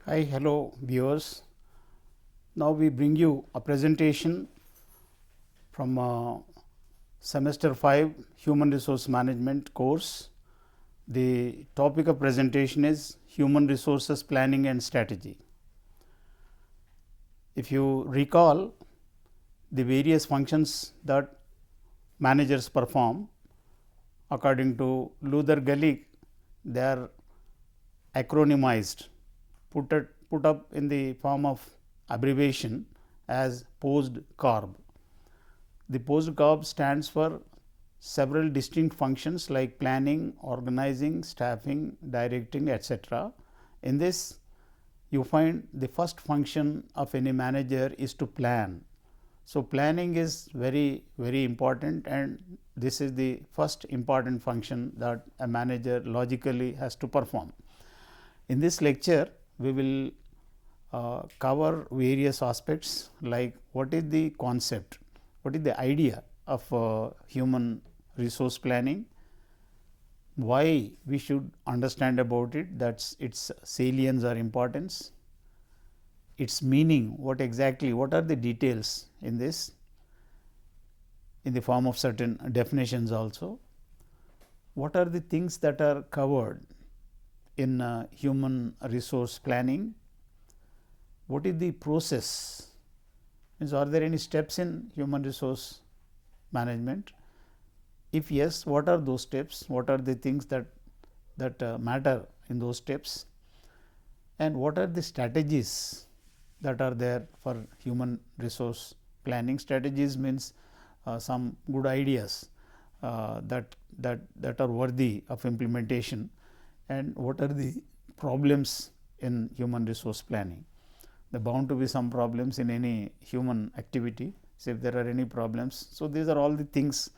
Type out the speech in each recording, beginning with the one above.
Hi, hello viewers. Now we bring you a presentation from semester 5 Human Resource Management course. The topic of presentation is Human Resources Planning and Strategy. If you recall the various functions that managers perform, according to Luther Gehlig, they are acronymized, put up in the form of abbreviation as POSD-CORB. The POSD-CORB stands for several distinct functions like planning, organizing, staffing, directing, etc. In this, you find the first function of any manager is to plan. So, planning is very important, and this is the first important function that a manager logically has to perform. In this lecture, we will cover various aspects like what is the concept, what is the idea of human resource planning, why we should understand about it, that is its salience or importance, its meaning, what are the details in this in the form of certain definitions also, what are the things that are covered in human resource planning, what is the process, means are there any steps in human resource management, if yes, what are those steps, what are the things that matter in those steps, and what are the strategies that are there for human resource planning. Strategies means some good ideas that are worthy of implementation, and what are the problems in human resource planning. There are bound to be some problems in any human activity. So, if there are any problems, so these are all the things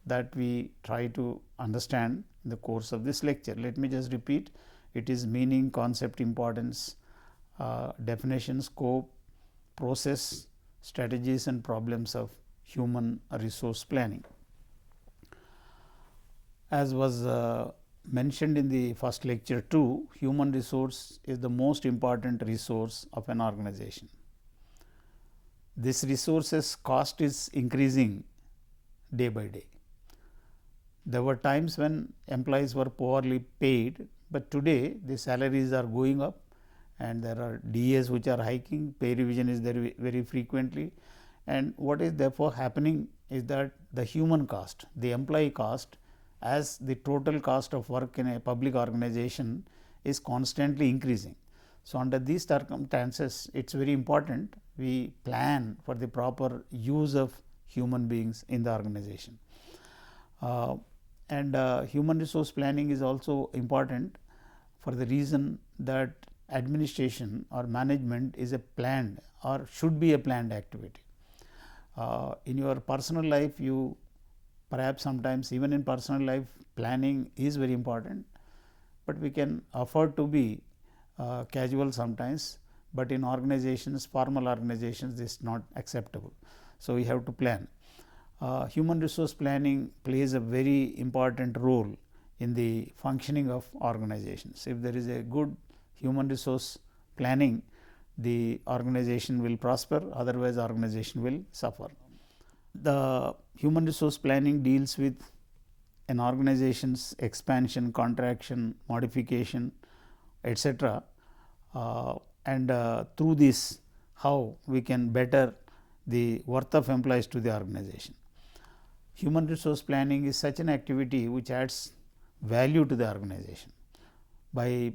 that we try to understand in the course of this lecture. Let me just repeat, it is meaning, concept, importance, definition, scope, process, strategies and problems of human resource planning. As was mentioned in the first lecture too, human resource is the most important resource of an organization. This resource's cost is increasing day by day. There were times when employees were poorly paid, but today the salaries are going up and there are DAs which are hiking, pay revision is there very frequently, and what is therefore happening is that the human cost, the employee cost, as the total cost of work in a public organization is constantly increasing. So, under these circumstances, it is very important we plan for the proper use of human beings in the organization. Human resource planning is also important for the reason that administration or management is a planned or should be a planned activity. In your personal life, you perhaps sometimes even in personal life planning is very important, but we can afford to be casual sometimes, but in organizations, formal organizations, this is not acceptable. So, we have to plan. Human resource planning plays a very important role in the functioning of organizations. If there is a good human resource planning, the organization will prosper, otherwise organization will suffer. The human resource planning deals with an organization's expansion, contraction, modification, etc. Through this, how we can better the worth of employees to the organization. Human resource planning is such an activity which adds value to the organization. By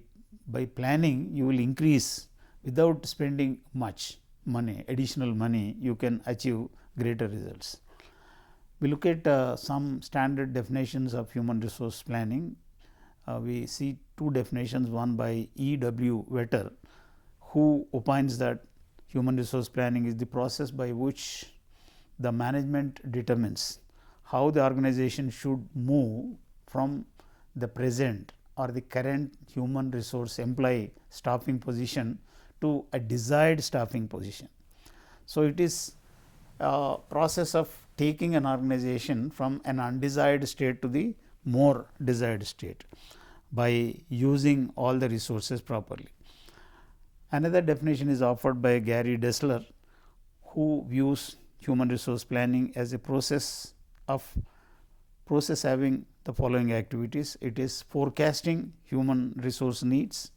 planning, you will increase without spending much money, additional money, you can achieve greater results. We look at some standard definitions of human resource planning. We see two definitions, one by E.W. Vetter, who opines that human resource planning is the process by which the management determines how the organization should move from the present or the current human resource employee staffing position to a desired staffing position. So, it is a process of taking an organization from an undesired state to the more desired state by using all the resources properly. Another definition is offered by Gary Dessler, who views human resource planning as a process having the following activities. It is forecasting human resource needs,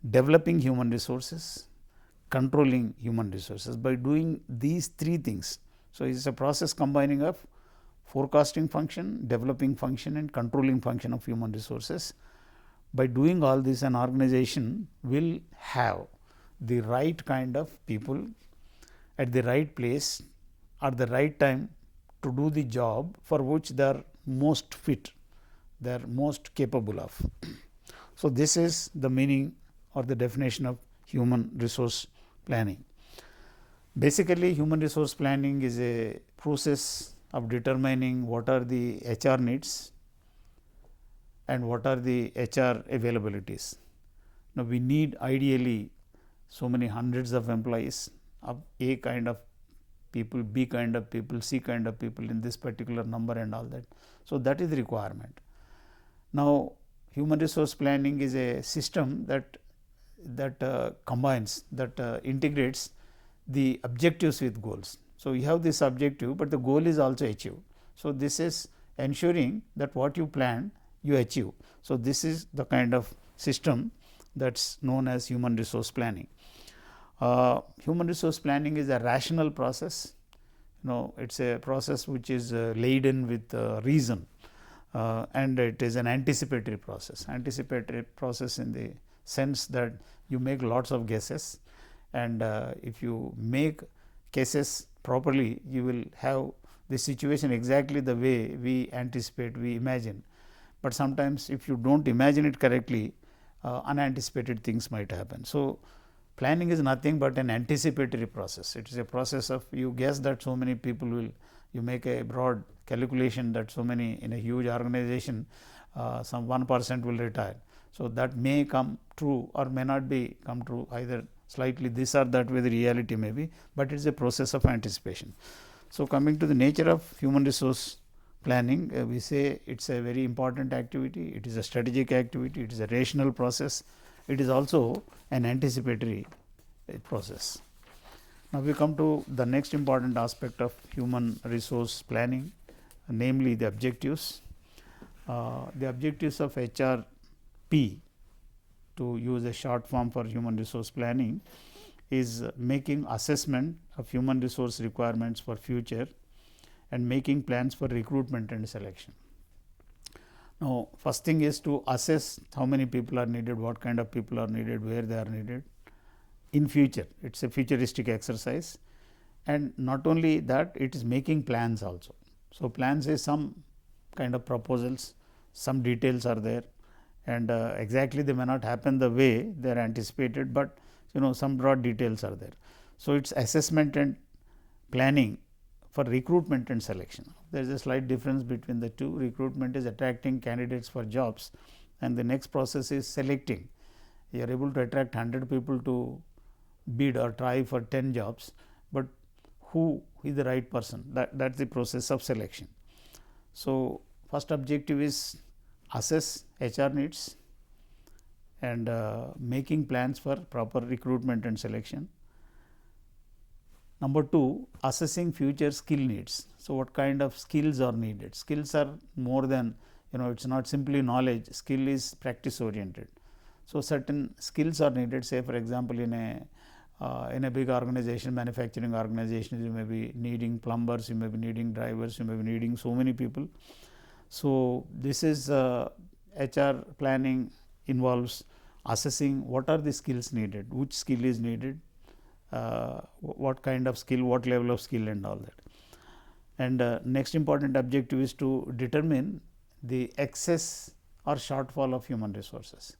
developing human resources, controlling human resources. By doing these three things, so it is a process combining of forecasting function, developing function and controlling function of human resources. By doing all this, an organization will have the right kind of people at the right place at the right time to do the job for which they are most fit, they are most capable of. So, this is the meaning or the definition of human resource planning. Basically, human resource planning is a process of determining what are the HR needs and what are the HR availabilities. Now, we need ideally so many hundreds of employees of A kind of people, B kind of people, C kind of people in this particular number and all that. So, that is the requirement. Now, human resource planning is a system that combines, that integrates the objectives with goals. So, you have this objective, but the goal is also achieved. So, this is ensuring that what you plan you achieve. So, this is the kind of system that is known as human resource planning. Human resource planning is a rational process. It is a process which is laden with reason, and it is an anticipatory process. Anticipatory process in the sense that you make lots of guesses, and if you make cases properly, you will have the situation exactly the way we anticipate, we imagine. But sometimes if you do not imagine it correctly, unanticipated things might happen. So, planning is nothing but an anticipatory process. It is a process of you guess that so many people will, you make a broad calculation that so many in a huge organization, some 1% will retire. So, that may come true or may not be come true, either slightly this or that way the reality may be, but it is a process of anticipation. So, coming to the nature of human resource planning, we say it is a very important activity, it is a strategic activity, it is a rational process, it is also an anticipatory process. Now, we come to the next important aspect of human resource planning, namely the objectives. The objectives of HRP, to use a short form for human resource planning, is making assessment of human resource requirements for future and making plans for recruitment and selection. Now, first thing is to assess how many people are needed, what kind of people are needed, where they are needed in future. It is a futuristic exercise, and not only that, it is making plans also. So, plans is some kind of proposals, some details are there, and exactly they may not happen the way they are anticipated, but some broad details are there. So, it is assessment and planning for recruitment and selection. There is a slight difference between the two. Recruitment is attracting candidates for jobs, and the next process is selecting. You are able to attract 100 people to bid or try for 10 jobs, but who is the right person? That is the process of selection. So, first objective is assess HR needs and making plans for proper recruitment and selection. Number 2, assessing future skill needs. So, what kind of skills are needed? Skills are more than, it is not simply knowledge, skill is practice oriented. So, certain skills are needed, say for example, in a big organization, manufacturing organization, you may be needing plumbers, you may be needing drivers, you may be needing so many people. So, this is HR planning involves assessing what are the skills needed, which skill is needed, what kind of skill, what level of skill and all that. And next important objective is to determine the excess or shortfall of human resources.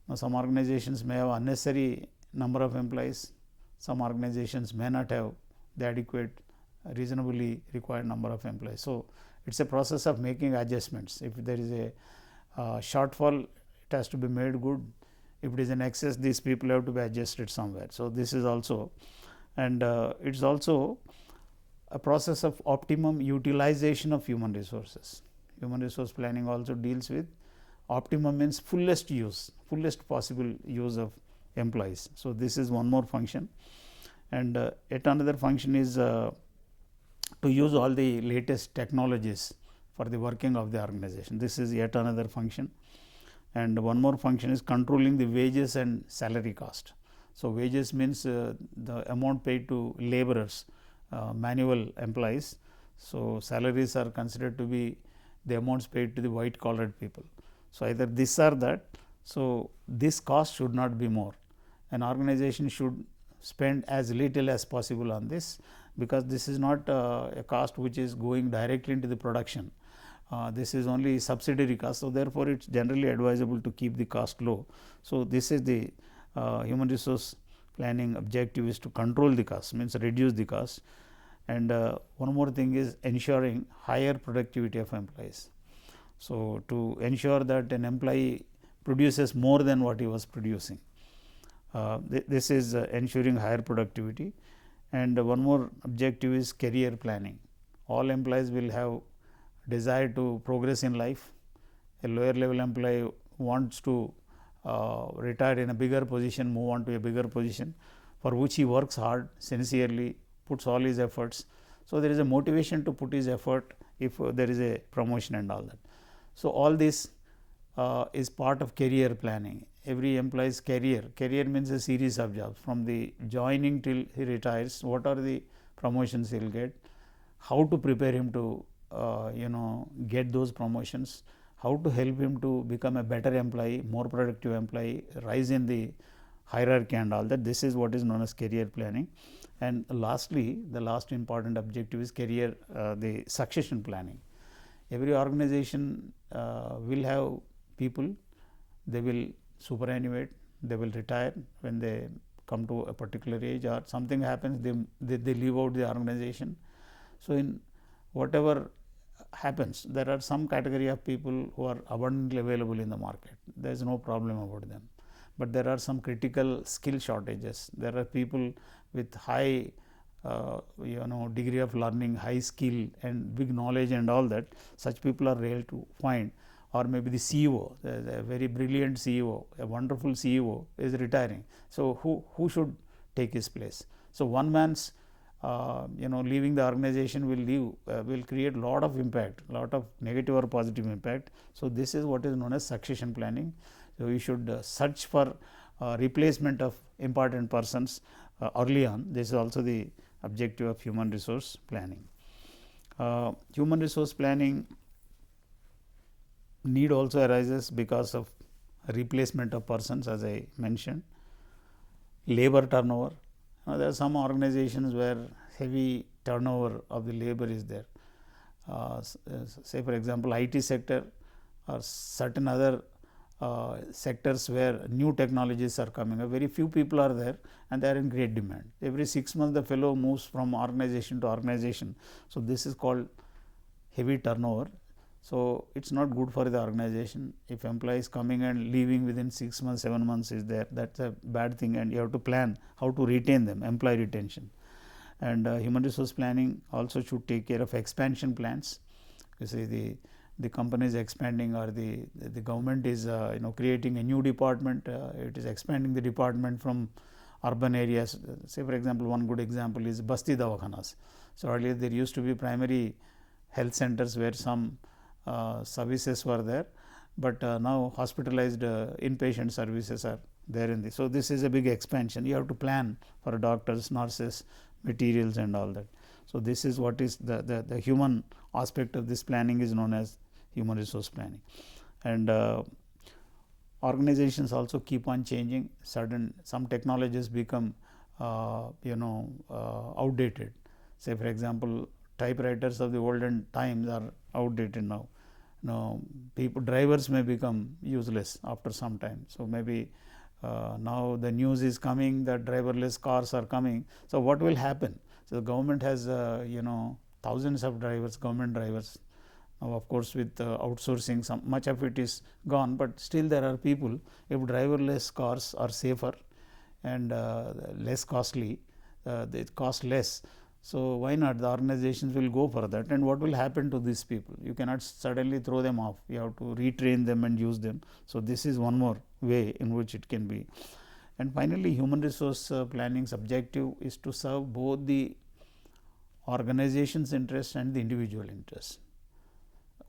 Now, some organizations may have unnecessary number of employees, some organizations may not have the adequate reasonably required number of employees. So, it is a process of making adjustments. If there is a shortfall, it has to be made good. If it is an excess, these people have to be adjusted somewhere. So, this is also, and it is also a process of optimum utilization of human resources. Human resource planning also deals with optimum means fullest use, fullest possible use of employees. So, this is one more function, and yet another function is to use all the latest technologies for the working of the organization. This is yet another function, and one more function is controlling the wages and salary cost. So, wages means the amount paid to laborers, manual employees. So, salaries are considered to be the amounts paid to the white collared people. So, either this or that. So, this cost should not be more. An organization should spend as little as possible on this, because this is not a cost which is going directly into the production. This is only subsidiary cost. So, therefore, it is generally advisable to keep the cost low. So, this is the human resource planning objective, is to control the cost, means reduce the cost. And one more thing is ensuring higher productivity of employees. So, to ensure that an employee produces more than what he was producing, this is ensuring higher productivity. And one more objective is career planning. All employees will have desire to progress in life. A lower level employee wants to retire in a bigger position, move on to a bigger position, for which he works hard, sincerely, puts all his efforts. So, there is a motivation to put his effort if there is a promotion and all that. So, all this is part of career planning. Every employee's career means a series of jobs, from the joining till he retires, what are the promotions he will get, how to prepare him to get those promotions, how to help him to become a better employee, more productive employee, rise in the hierarchy and all that. This is what is known as career planning. And lastly, the last important objective is the succession planning. Every organization will have people, they will superannuate, they will retire when they come to a particular age, or something happens, they leave out the organization. So, in whatever happens, there are some category of people who are abundantly available in the market. There is no problem about them, but there are some critical skill shortages. There are people with high degree of learning, high skill and big knowledge and all that. Such people are rare to find. Or maybe the CEO, a very brilliant CEO, a wonderful CEO is retiring. So, who should take his place? So, one man's leaving the organization will create lot of impact, lot of negative or positive impact. So, this is what is known as succession planning. So, we should search for replacement of important persons early on. This is also the objective of human resource planning. Human resource planning need also arises because of replacement of persons, as I mentioned. Labor turnover. There are some organizations where heavy turnover of the labor is there. Say for example, IT sector or certain other sectors where new technologies are coming. Very few people are there and they are in great demand. Every 6 months the fellow moves from organization to organization. So, this is called heavy turnover. So, it is not good for the organization. If employees coming and leaving within 6 months, 7 months is there, that is a bad thing, and you have to plan how to retain them, employee retention. And human resource planning also should take care of expansion plans. You see the company is expanding, or the government is creating a new department, it is expanding the department from urban areas. Say for example, one good example is Basti Davakhanas. So, earlier there used to be primary health centers where some services were there, but now hospitalized inpatient services are there in this. So, this is a big expansion. You have to plan for doctors, nurses, materials and all that. So, this is what is the human aspect of this planning is known as human resource planning. And organizations also keep on changing. Some technologies become outdated. Say for example, typewriters of the olden times are outdated now. Now, drivers may become useless after some time. So, maybe now the news is coming that driverless cars are coming. So, what will happen? So, the government has thousands of drivers, government drivers. Now, of course, with outsourcing, much of it is gone, but still there are people. If driverless cars are safer and less costly, they cost less. So, why not? The organizations will go for that. And what will happen to these people? You cannot suddenly throw them off. You have to retrain them and use them. So, this is one more way in which it can be. And finally, human resource planning's objective is to serve both the organization's interest and the individual interest.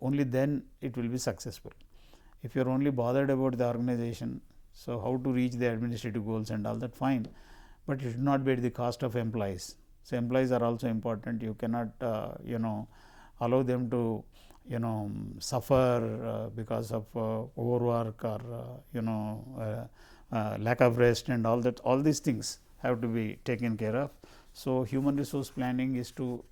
Only then it will be successful. If you are only bothered about the organization, so how to reach the administrative goals and all that, fine, but it should not be at the cost of employees. So, employees are also important. You cannot allow them to suffer because of overwork or lack of rest and all that. All these things have to be taken care of. So, human resource planning is to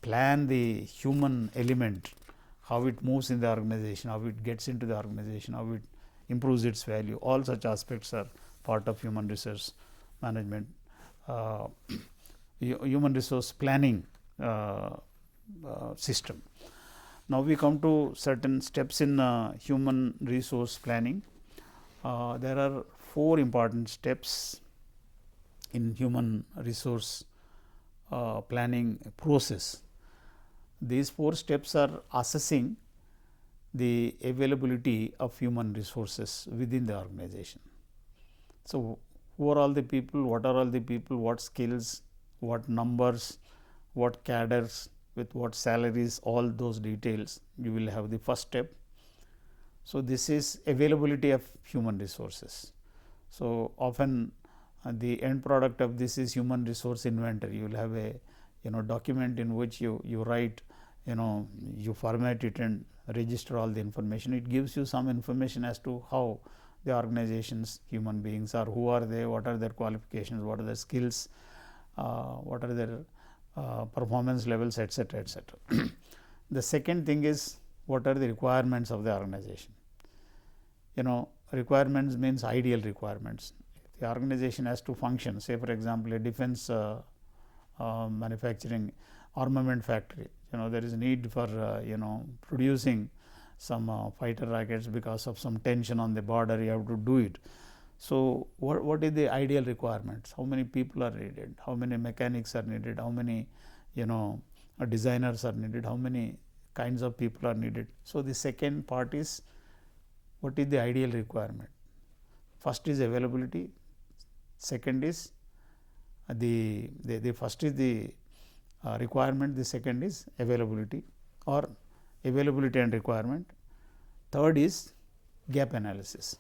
plan the human element, how it moves in the organization, how it gets into the organization, how it improves its value. All such aspects are part of human resource management, human resource planning system. Now, we come to certain steps in human resource planning. There are 4 important steps in human resource planning process. These 4 steps are assessing the availability of human resources within the organization. So, who are all the people, what are all the people, what skills, what numbers, what cadres, with what salaries, all those details you will have the first step. So, this is availability of human resources. So, often the end product of this is human resource inventory. You will have a document in which you write, you format it and register all the information. It gives you some information as to how the organization's human beings are, who are they, what are their qualifications, what are their skills, what are their performance levels, etc., etc. The second thing is what are the requirements of the organization. Requirements means ideal requirements. The organization has to function. Say for example, a defense manufacturing armament factory. There is a need for producing some fighter rockets because of some tension on the border. You have to do it. So, what is the ideal requirements? How many people are needed? How many mechanics are needed? How many designers are needed? How many kinds of people are needed? So, the second part is what is the ideal requirement? First is availability. Second is the first is the requirement. The second is availability or availability and requirement. Third is gap analysis.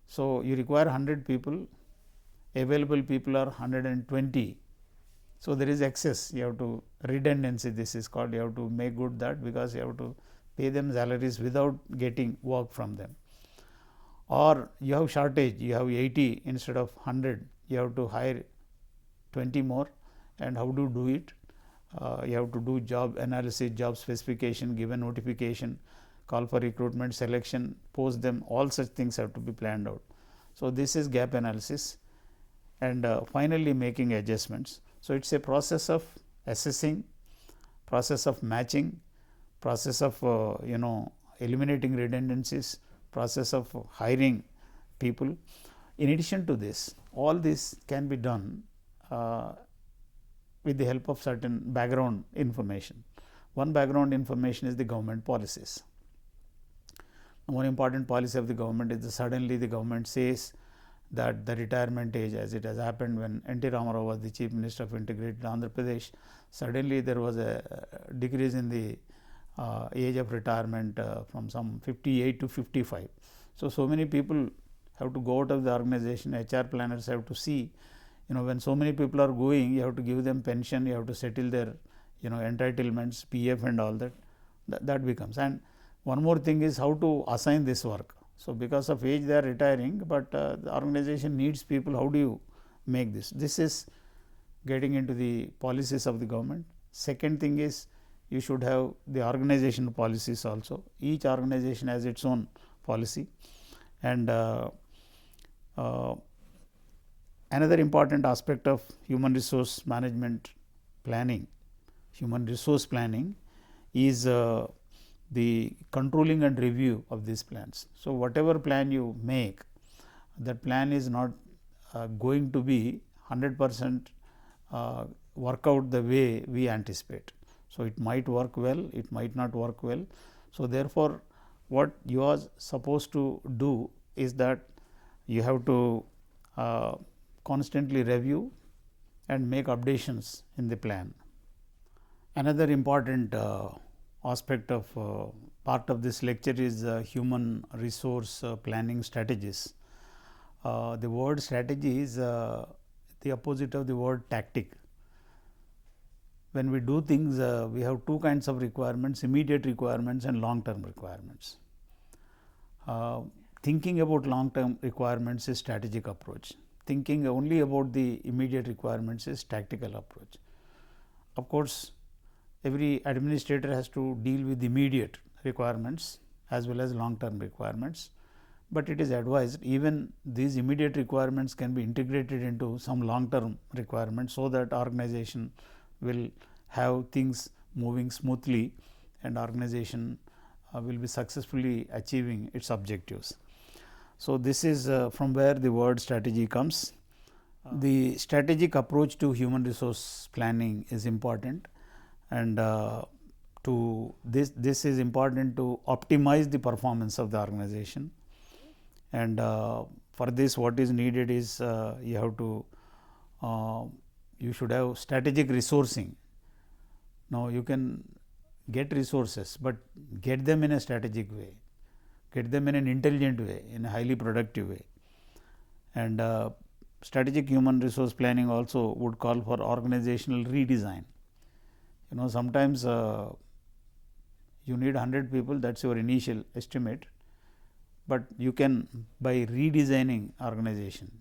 So, you require 100 people, available people are 120. So, there is excess, you have to redundancy, this is called, you have to make good that, because you have to pay them salaries without getting work from them. Or you have shortage, you have 80 instead of 100, you have to hire 20 more, and how do you do it? You have to do job analysis, job specification, give a notification, call for recruitment, selection, post them, all such things have to be planned out. So, this is gap analysis, and finally, making adjustments. So, it is a process of assessing, process of matching, process of eliminating redundancies, process of hiring people. In addition to this, all this can be done with the help of certain background information. One background information is the government policies. One important policy of the government is that suddenly the government says that the retirement age, as it has happened when N.T. Ramarao was the Chief Minister of Integrated Andhra Pradesh, suddenly there was a decrease in the age of retirement from some 58 to 55. So many people have to go out of the organization. HR planners have to see, when so many people are going, you have to give them pension, you have to settle their entitlements, PF and all that becomes. And one more thing is how to assign this work. So, because of age they are retiring, but the organization needs people. How do you make this? This is getting into the policies of the government. Second thing is you should have the organizational policies also. Each organization has its own policy. And another important aspect of human resource management planning, human resource planning is the controlling and review of these plans. So, whatever plan you make, that plan is not going to be 100% work out the way we anticipate. So, it might work well, it might not work well. So, therefore, what you are supposed to do is that you have to uh, constantly review and make updations in the plan. Another important aspect of part of this lecture is human resource planning strategies. The word strategy is the opposite of the word tactic. When we do things, we have two kinds of requirements: immediate requirements and long term requirements. Thinking about long term requirements is strategic approach. Thinking only about the immediate requirements is tactical approach. Of course, every administrator has to deal with immediate requirements as well as long term requirements, but it is advised even these immediate requirements can be integrated into some long term requirements, so that organization will have things moving smoothly and organization will be successfully achieving its objectives. So, this is from where the word strategy comes. The strategic approach to human resource planning is important, and to this is important to optimize the performance of the organization. And for this, what is needed is you have to you should have strategic resourcing. Now, you can get resources, but get them in a strategic way, get them in an intelligent way, in a highly productive way. And strategic human resource planning also would call for organizational redesign. Sometimes you need 100 people, that is your initial estimate, but you can, by redesigning organization,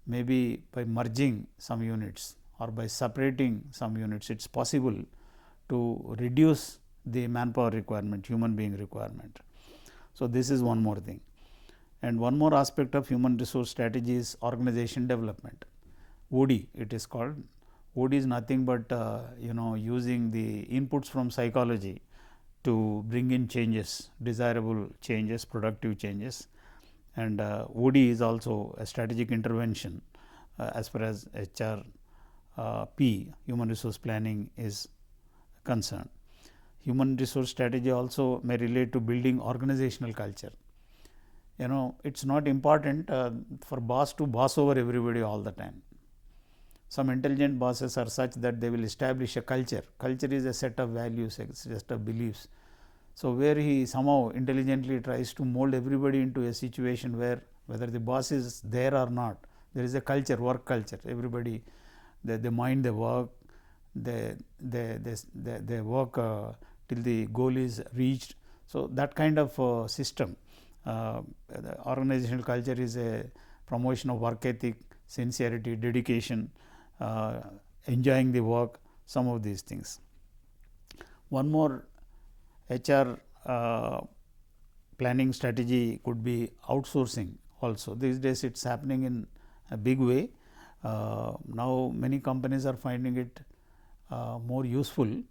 maybe by merging some units or by separating some units, it is possible to reduce the manpower requirement, human being requirement. So, this is one more thing. And one more aspect of human resource strategy is organization development. OD it is called. OD is nothing but using the inputs from psychology to bring in changes, desirable changes, productive changes. And OD is also a strategic intervention as far as HRP, human resource planning, is concerned. Human resource strategy also may relate to building organizational culture. It is not important for boss to boss over everybody all the time. Some intelligent bosses are such that they will establish a culture. Culture is a set of values, a set of beliefs. So, where he somehow intelligently tries to mold everybody into a situation where, whether the boss is there or not, there is a culture, work culture. Everybody, they mind the work, they work till the goal is reached. So, that kind of system. The organizational culture is a promotion of work ethic, sincerity, dedication, enjoying the work, some of these things. One more HR planning strategy could be outsourcing also. These days it is happening in a big way. Now, many companies are finding it more useful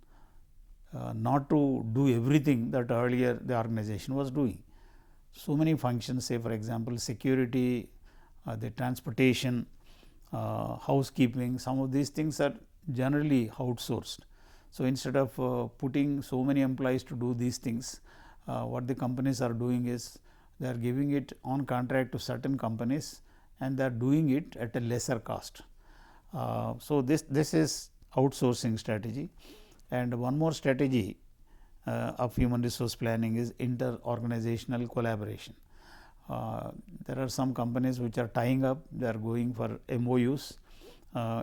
not to do everything that earlier the organization was doing. So many functions, say for example, security, the transportation, housekeeping, some of these things are generally outsourced. So, instead of putting so many employees to do these things, what the companies are doing is they are giving it on contract to certain companies and they are doing it at a lesser cost. So, this is outsourcing strategy. And one more strategy of human resource planning is inter-organizational collaboration. There are some companies which are tying up, they are going for MOUs.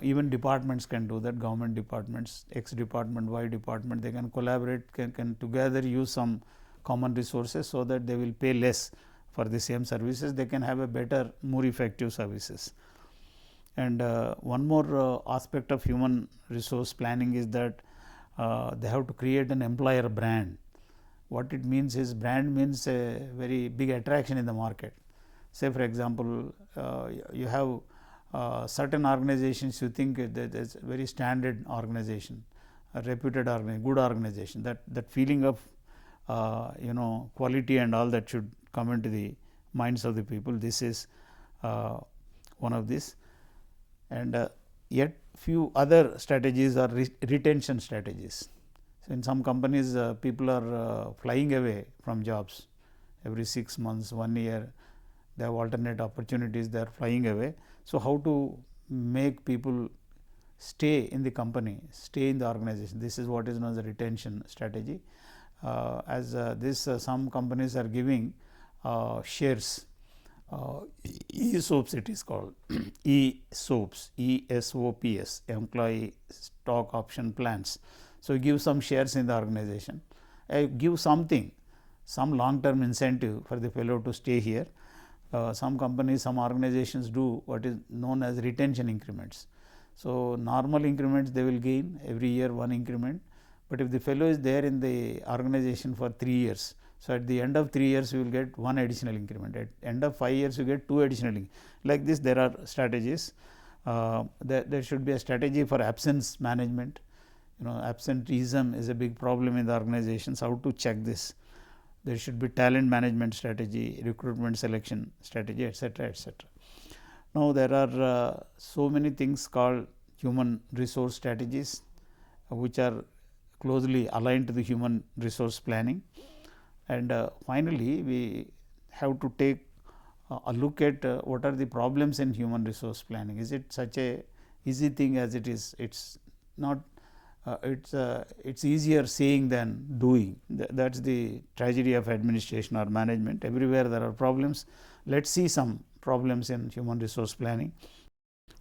Even departments can do that, government departments, X department, Y department, they can collaborate, can together use some common resources, so that they will pay less for the same services, they can have a better, more effective services. And one more aspect of human resource planning is that they have to create an employer brand. What it means is, brand means a very big attraction in the market. Say for example, you have certain organizations, you think that is a very standard organization, a reputed organization, good organization, that feeling of quality and all that should come into the minds of the people. This is one of these. And yet few other strategies are retention strategies. So, in some companies people are flying away from jobs every 6 months, 1 year, they have alternate opportunities, they are flying away. So, how to make people stay in the company, stay in the organization, this is what is known as a retention strategy. Some companies are giving shares, ESOPs it is called, ESOPs, ESOPs, employee stock option plans. So, give some shares in the organization, give something, some long term incentive for the fellow to stay here. Some companies, some organizations do what is known as retention increments. So, normal increments they will gain every year one increment, but if the fellow is there in the organization for 3 years, so at the end of 3 years you will get one additional increment, at end of 5 years you get 2 additional. Like this there are strategies. There should be a strategy for absence management. Absenteeism is a big problem in the organizations. How to check this? There should be talent management strategy, recruitment selection strategy, etc., etc. Now, there are so many things called human resource strategies, which are closely aligned to the human resource planning. And finally, we have to take a look at what are the problems in human resource planning. Is it such a easy thing as it is? It's not. It's easier saying than doing. That's the tragedy of administration or management. Everywhere there are problems. Let's see some problems in human resource planning.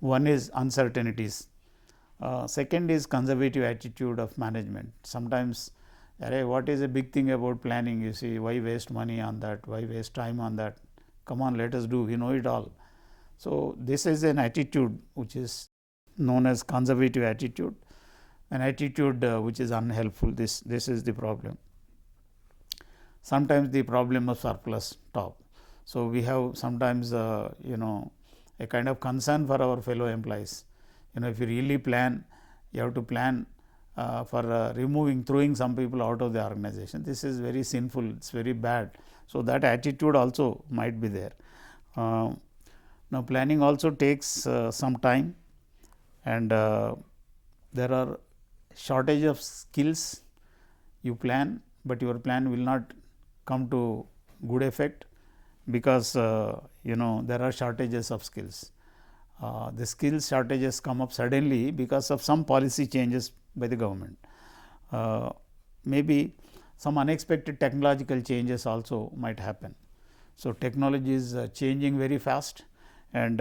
One is uncertainties. Second is conservative attitude of management. Sometimes, what is a big thing about planning? You see, why waste money on that? Why waste time on that? Come on, let us do. We know it all. So, this is an attitude which is known as conservative attitude. An attitude which is unhelpful. This is the problem. Sometimes the problem of surplus top. So, we have sometimes a kind of concern for our fellow employees. If you really plan, you have to plan for throwing some people out of the organization. This is very sinful, it's very bad. So, that attitude also might be there. Now, planning also takes some time, and there are shortage of skills. You plan, but your plan will not come to good effect, because there are shortages of skills. The skills shortages come up suddenly because of some policy changes by the government. Maybe some unexpected technological changes also might happen. So, technology is changing very fast, and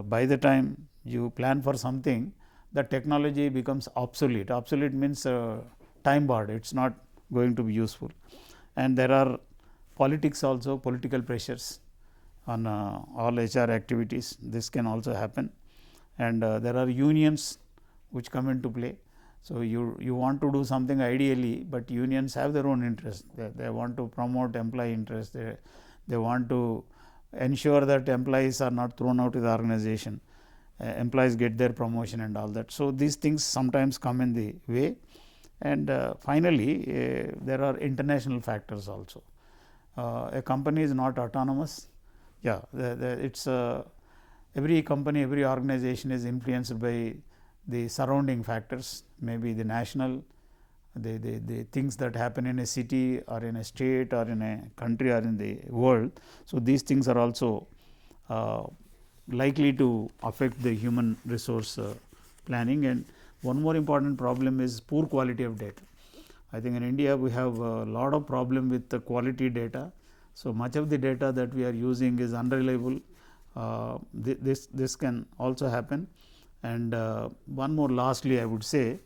by the time you plan for something, the technology becomes obsolete. Obsolete means time barred, it is not going to be useful. And there are politics also, political pressures on all HR activities. This can also happen, and there are unions which come into play. So, you want to do something ideally, but unions have their own interest. They want to promote employee interest. They want to ensure that employees are not thrown out of the organization. Employees get their promotion and all that. So, these things sometimes come in the way, and finally, there are international factors also. A company is not autonomous. Yeah, it's every company, every organization is influenced by the surrounding factors, maybe the national, the things that happen in a city or in a state or in a country or in the world. So, these things are also likely to affect the human resource planning. And one more important problem is poor quality of data. I think in India we have a lot of problem with the quality data. So, much of the data that we are using is unreliable. This can also happen. And one more lastly, I would say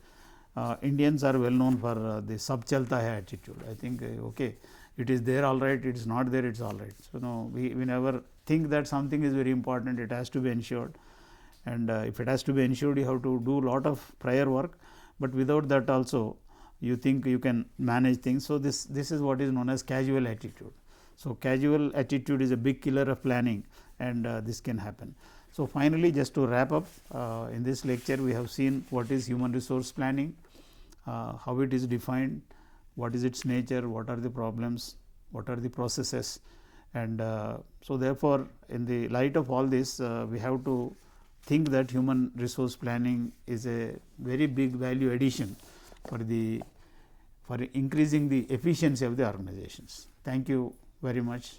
Indians are well known for the sab chalta hai attitude. I think okay, it is there all right, it is not there, it is all right. So, no, we never think that something is very important, it has to be ensured, and if it has to be ensured, you have to do lot of prior work, but without that also you think you can manage things. So, this is what is known as casual attitude. So, casual attitude is a big killer of planning, and this can happen. So, finally, just to wrap up, in this lecture we have seen what is human resource planning, how it is defined, what is its nature, what are the problems, what are the processes, and so therefore, in the light of all this, we have to think that human resource planning is a very big value addition for increasing the efficiency of the organizations. Thank you very much.